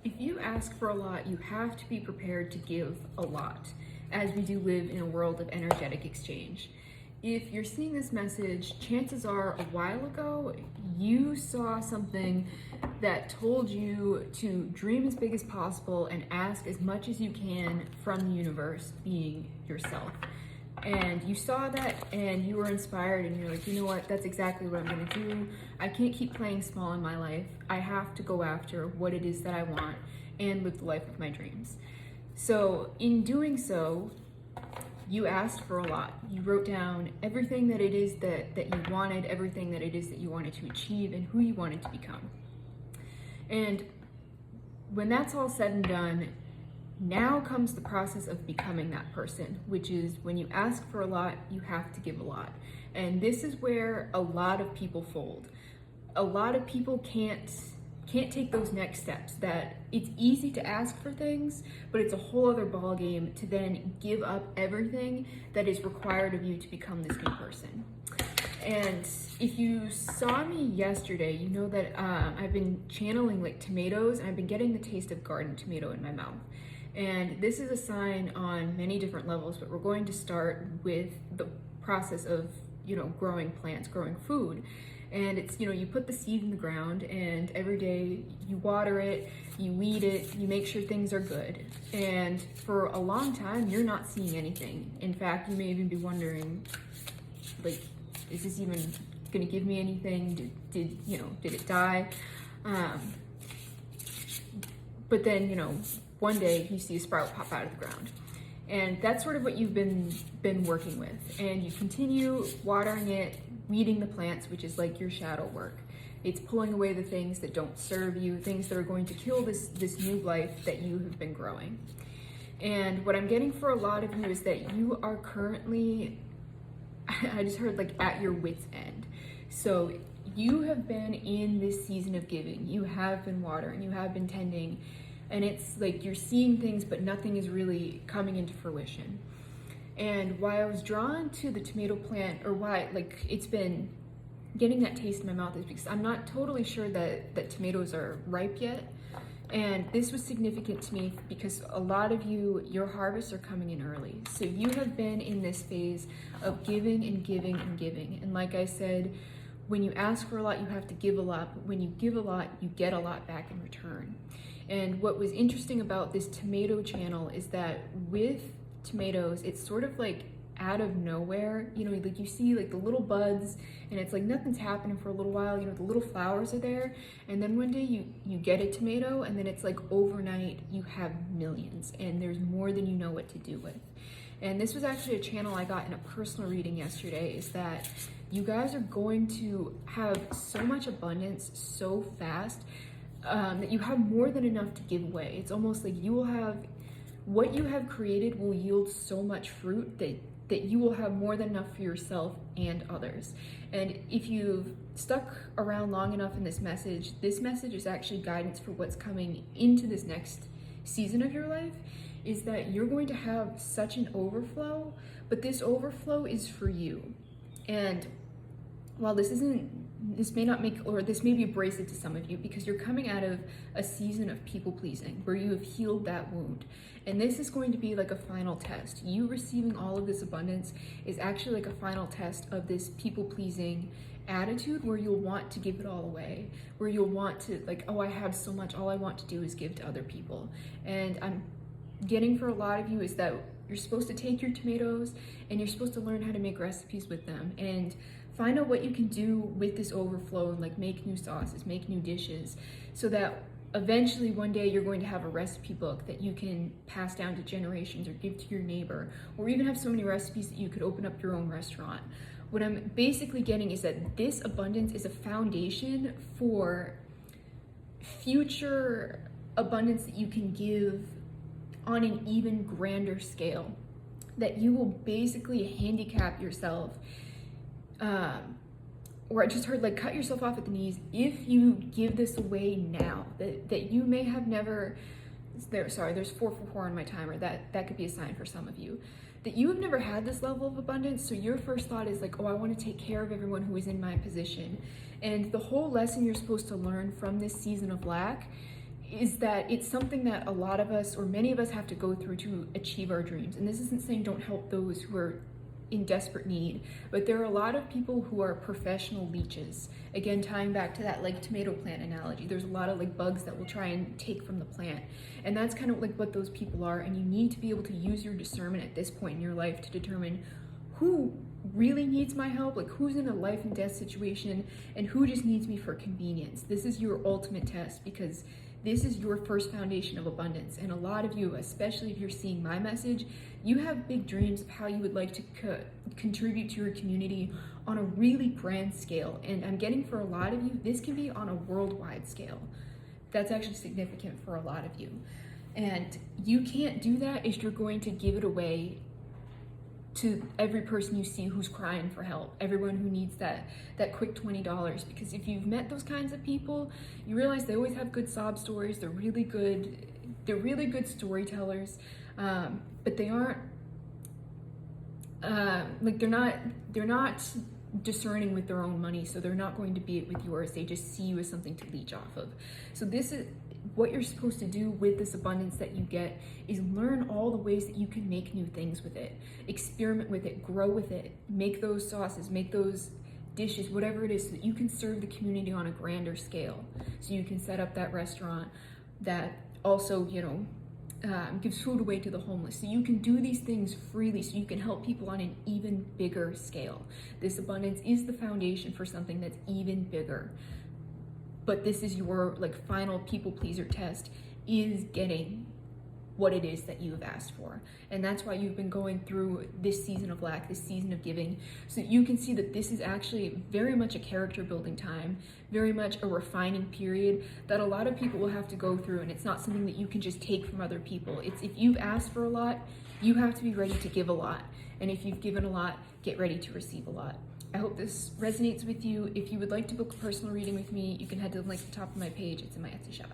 If you ask for a lot, you have to be prepared to give a lot, as we do live in a world of energetic exchange. If you're seeing this message, chances are a while ago you saw something that told you to dream as big as possible and ask as much as you can from the universe, being yourself. And you saw that and you were inspired and you're like, you know what, that's exactly what I'm gonna do. I can't keep playing small in my life. I have to go after what it is that I want and live the life of my dreams. So in doing so, you asked for a lot. You wrote down everything that it is that you wanted, everything that it is that you wanted to achieve, and who you wanted to become. And when that's all said and done, now comes the process of becoming that person, which is when you ask for a lot, you have to give a lot. And this is where a lot of people fold. A lot of people can't take those next steps. That it's easy to ask for things, but it's a whole other ballgame to then give up everything that is required of you to become this new person. And if you saw me yesterday, you know that I've been channeling like tomatoes, and I've been getting the taste of garden tomato in my mouth. And this is a sign on many different levels, but we're going to start with the process of, growing plants, growing food. And it's, you put the seed in the ground, and every day you water it, you weed it, you make sure things are good. And for a long time, you're not seeing anything. In fact, you may even be wondering, like, is this even gonna give me anything? Did it die? But then, one day you see a sprout pop out of the ground. And that's sort of what you've been working with. And you continue watering it, weeding the plants, which is like your shadow work. It's pulling away the things that don't serve you, things that are going to kill this new life that you have been growing. And what I'm getting for a lot of you is that you are currently, I just heard, like, at your wit's end. So you have been in this season of giving. You have been watering, you have been tending, and it's like you're seeing things, but nothing is really coming into fruition. And why I was drawn to the tomato plant, or why it's been getting that taste in my mouth, is because I'm not totally sure that tomatoes are ripe yet. And this was significant to me because a lot of you, your harvests are coming in early. So you have been in this phase of giving and giving and giving. And like I said, when you ask for a lot, you have to give a lot. But when you give a lot, you get a lot back in return. And what was interesting about this tomato channel is that with tomatoes, it's sort of like out of nowhere, like you see like the little buds, and it's like nothing's happening for a little while, the little flowers are there, and then one day you get a tomato, and then it's like overnight you have millions, and there's more than you know what to do with. And this was actually a channel I got in a personal reading yesterday, is that you guys are going to have so much abundance so fast that you have more than enough to give away. It's almost like you will have, what you have created will yield so much fruit that you will have more than enough for yourself and others. And if you've stuck around long enough in this message is actually guidance for what's coming into this next season of your life, is that you're going to have such an overflow, but this overflow is for you. And while this may be abrasive to some of you, because you're coming out of a season of people pleasing where you have healed that wound. And this is going to be like a final test. You receiving all of this abundance is actually like a final test of this people pleasing attitude, where you'll want to give it all away, where you'll want to, like, oh, I have so much, all I want to do is give to other people. And I'm getting for a lot of you is that you're supposed to take your tomatoes and you're supposed to learn how to make recipes with them, and find out what you can do with this overflow, and like make new sauces, make new dishes, so that eventually one day you're going to have a recipe book that you can pass down to generations or give to your neighbor, or even have so many recipes that you could open up your own restaurant. What I'm basically getting is that this abundance is a foundation for future abundance that you can give on an even grander scale, that you will basically handicap yourself, or I just heard like cut yourself off at the knees if you give this away now, that you may have never, there's 444 on my timer, that could be a sign for some of you, that you have never had this level of abundance. So your first thought is like, oh, I want to take care of everyone who is in my position. And the whole lesson you're supposed to learn from this season of lack is that it's something that a lot of us, or many of us, have to go through to achieve our dreams. And this isn't saying don't help those who are in desperate need, but there are a lot of people who are professional leeches. Again, tying back to that like tomato plant analogy, there's a lot of like bugs that will try and take from the plant, and that's kind of like what those people are. And you need to be able to use your discernment at this point in your life to determine who really needs my help, like who's in a life and death situation, and who just needs me for convenience. This is your ultimate test, because this is your first foundation of abundance. And a lot of you, especially if you're seeing my message, you have big dreams of how you would like to contribute to your community on a really grand scale. And I'm getting, for a lot of you, this can be on a worldwide scale. That's actually significant for a lot of you. And you can't do that if you're going to give it away to every person you see who's crying for help, everyone who needs that quick $20. Because if you've met those kinds of people, you realize they always have good sob stories. They're really good storytellers, but they aren't they're not discerning with their own money, so they're not going to be it with yours. They just see you as something to leech off of. So this is what you're supposed to do with this abundance that you get, is learn all the ways that you can make new things with it, experiment with it, grow with it, make those sauces, make those dishes, whatever it is, so that you can serve the community on a grander scale. So you can set up that restaurant that also, gives food away to the homeless. So you can do these things freely, so you can help people on an even bigger scale. This abundance is the foundation for something that's even bigger. But this is your final people pleaser test, is getting what it is that you have asked for. And that's why you've been going through this season of lack, this season of giving, so that you can see that this is actually very much a character building time, very much a refining period that a lot of people will have to go through. And it's not something that you can just take from other people. It's, if you've asked for a lot, you have to be ready to give a lot. And if you've given a lot, get ready to receive a lot. I hope this resonates with you. If you would like to book a personal reading with me, you can head to the link at the top of my page. It's in my Etsy shop.